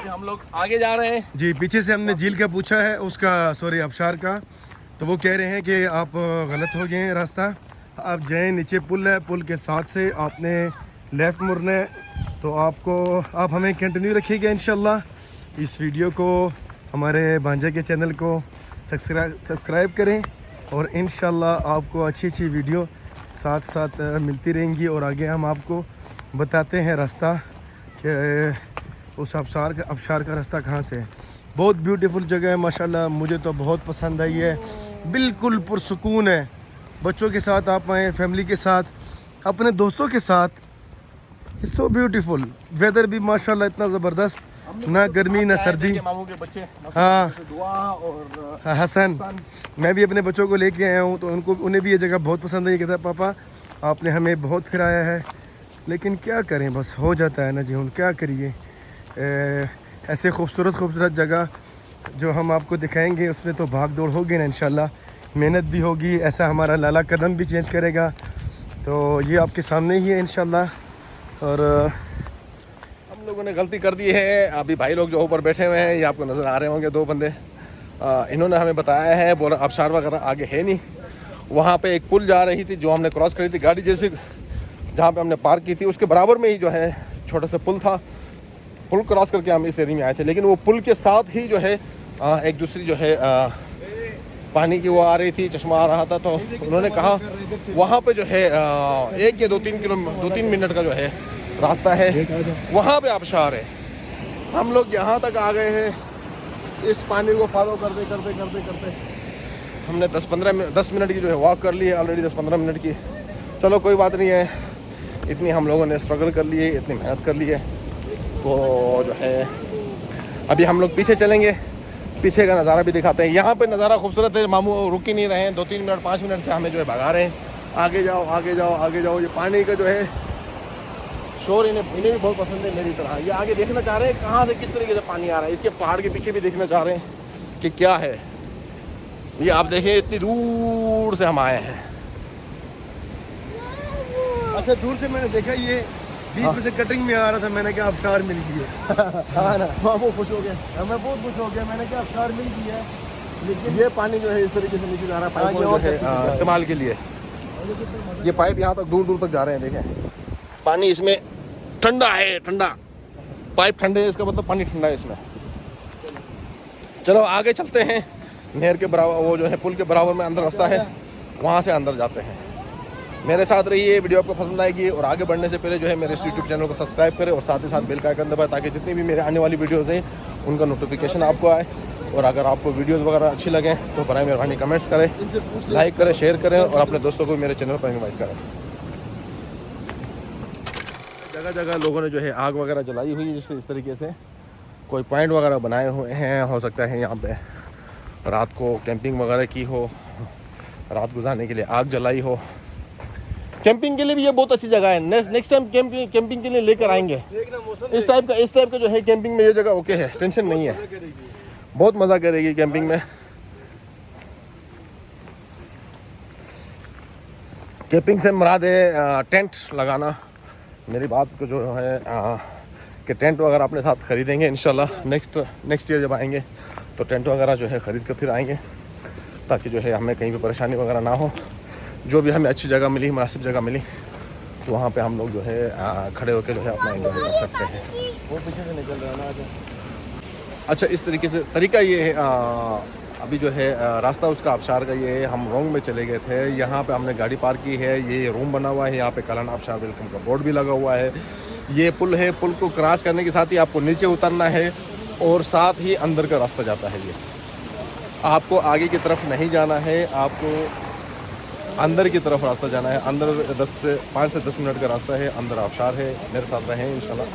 हम लोग आगे जा रहे हैं जी। पीछे से हमने झील का पूछा है, उसका सॉरी आबशार का, तो वो कह रहे हैं कि आप गलत हो गए हैं रास्ता। आप जाएं, नीचे पुल है, पुल के साथ से आपने लेफ़्ट मुड़ना है। तो आप हमें कंटिन्यू रखिएगा इंशाल्लाह। इस वीडियो को हमारे भांजे के चैनल को सब्सक्राइब करें और इंशाल्लाह आपको अच्छी अच्छी वीडियो साथ साथ मिलती रहेंगी। और आगे हम आपको बताते हैं रास्ता कि उस आबशार का रास्ता कहाँ से है। बहुत ब्यूटीफुल जगह है माशाल्लाह, मुझे तो बहुत पसंद आई है। बिल्कुल पुरसुकून है। बच्चों के साथ आप आएँ, फैमिली के साथ, अपने दोस्तों के साथ। It's so beautiful. वेदर भी माशाल्लाह इतना ज़बरदस्त, ना गर्मी ना सर्दी। मामू के बच्चे हाँ, दुआ और हसन, मैं भी अपने बच्चों को लेके आया हूँ, तो उन्हें भी ये जगह बहुत पसंद है। ये कहता है पापा आपने हमें बहुत फिराया है, लेकिन क्या करें, बस हो जाता है ना जी। हम क्या करिए, ऐसे खूबसूरत जगह जो हम आपको दिखाएंगे उसमें तो भाग दौड़ होगी ना इंशाल्लाह, मेहनत भी होगी। ऐसा हमारा लाला कदम भी चेंज करेगा। तो ये आपके सामने ही है इंशाल्लाह। और हम लोगों ने गलती कर दी है। अभी भाई लोग जो ऊपर बैठे हुए हैं, ये आपको नज़र आ रहे होंगे, दो बंदे। इन्होंने हमें बताया है, बोला आबशार वगैरह आगे है नहीं। वहाँ पे एक पुल जा रही थी जो हमने क्रॉस करी थी, गाड़ी जैसे जहाँ पे हमने पार्क की थी उसके बराबर में ही जो है छोटा सा पुल था। पुल क्रॉस करके हम इस एरिया में आए थे, लेकिन वो पुल के साथ ही जो है एक दूसरी जो है पानी की वो आ रही थी, चश्मा आ रहा था। तो उन्होंने कहा वहाँ पे जो है 1 या 2-3 मिनट का जो है रास्ता है, वहाँ पे आबशार है। हम लोग यहाँ तक आ गए हैं, इस पानी को फॉलो करते करते हमने 10 मिनट की जो है वॉक कर ली है ऑलरेडी, 10-15 मिनट की। चलो कोई बात नहीं है, इतनी हम लोगों ने स्ट्रगल कर ली है, इतनी मेहनत कर ली है। तो जो है अभी हम लोग पीछे चलेंगे, पीछे का नज़ारा भी दिखाते हैं। यहाँ पे नज़ारा खूबसूरत है। मामू रुक ही नहीं रहे हैं, 2-3 मिनट 5 मिनट से हमें जो है भगा रहे हैं, आगे जाओ आगे जाओ आगे जाओ। ये पानी का जो है शोर इन्हें भी बहुत पसंद है मेरी तरह। ये आगे देखना चाह रहे हैं कहाँ से किस तरीके से पानी आ रहा है। इसके पहाड़ के पीछे भी देखना चाह रहे हैं कि क्या है। ये आप देखें, इतनी दूर से हम आए हैं। अच्छा, दूर से मैंने देखा ये बीच में से कटिंग में आ रहा था, मैंने कहा आबशार मिल गई है। हाँ ना, मामू खुश हो गए। मैं बहुत खुश हो गया, मैंने कहा आबशार मिल गई है। लेकिन ये पानी जो है इस तरीके से नीचे जा रहा है पाइप जो है इस्तेमाल के लिए। ये पाइप यहाँ तक दूर तक जा रहे हैं। देखें पानी इसमें ठंडा है, ठंडा पाइप ठंडे है, इसका मतलब पानी ठंडा है इसमें। चलो आगे चलते हैं। नहर के बराबर, वो जो है पुल के बराबर में अंदर रास्ता है, वहाँ से अंदर जाते हैं। मेरे साथ रहिए, वीडियो आपको पसंद आएगी। और आगे बढ़ने से पहले जो है मेरे यूट्यूब चैनल को सब्सक्राइब करें और साथ ही साथ बेल का आइकन दबाएं, ताकि जितनी भी मेरे आने वाली वीडियोज़ हैं उनका नोटिफिकेशन आपको आए। और अगर आपको वीडियोज़ वगैरह अच्छी लगें तो बराए मेहरबानी कमेंट्स करें, लाइक करें, शेयर करें और अपने दोस्तों को मेरे चैनल पर इन्वाइट करें। जगह जगह लोगों ने जो है आग वगैरह जलाई हुई है, जिससे इस तरीके से कोई पॉइंट वगैरह बनाए हुए हैं। हो सकता है यहाँ पे रात को कैंपिंग वगैरह की हो, रात गुजारने के लिए आग जलाई हो। कैंपिंग के लिए भी ये बहुत अच्छी जगह है। नेक्स्ट टाइम कैंपिंग के लिए लेकर आएंगे। इस टाइप का जो है कैंपिंग में ये जगह ओके है, टेंशन नहीं है, बहुत मज़ा करेगी कैंपिंग में। कैंपिंग से मुराद है टेंट लगाना। मेरी बात को जो है कि टेंट वगैरह अपने साथ ख़रीदेंगे इंशाल्लाह। नेक्स्ट ईयर जब आएंगे तो टेंट वगैरह जो है ख़रीद कर फिर आएंगे, ताकि जो है हमें कहीं भी परेशानी वगैरह ना हो। जो भी हमें अच्छी जगह मिली, मुनासिब जगह मिली, तो वहाँ पे हम लोग जो है खड़े होकर जो है अपना एंजॉय कर सकते हैं। वो पीछे से निकल रहा है ना। अच्छा, इस तरीके से तरीका ये है। अभी जो है रास्ता उसका आबशार का ये है। हम रोंग में चले गए थे, यहाँ पे हमने गाड़ी पार्क की है। ये रूम बना हुआ है, यहाँ पे कलान आबशार वेलकम का बोर्ड भी लगा हुआ है। ये पुल है, पुल को क्रॉस करने के साथ ही आपको नीचे उतरना है और साथ ही अंदर का रास्ता जाता है। ये आपको आगे की तरफ नहीं जाना है, आपको अंदर की तरफ रास्ता जाना है। अंदर 5 से 10 मिनट का रास्ता है, अंदर आबशार है। मेरे साथ रहें इंशाल्लाह।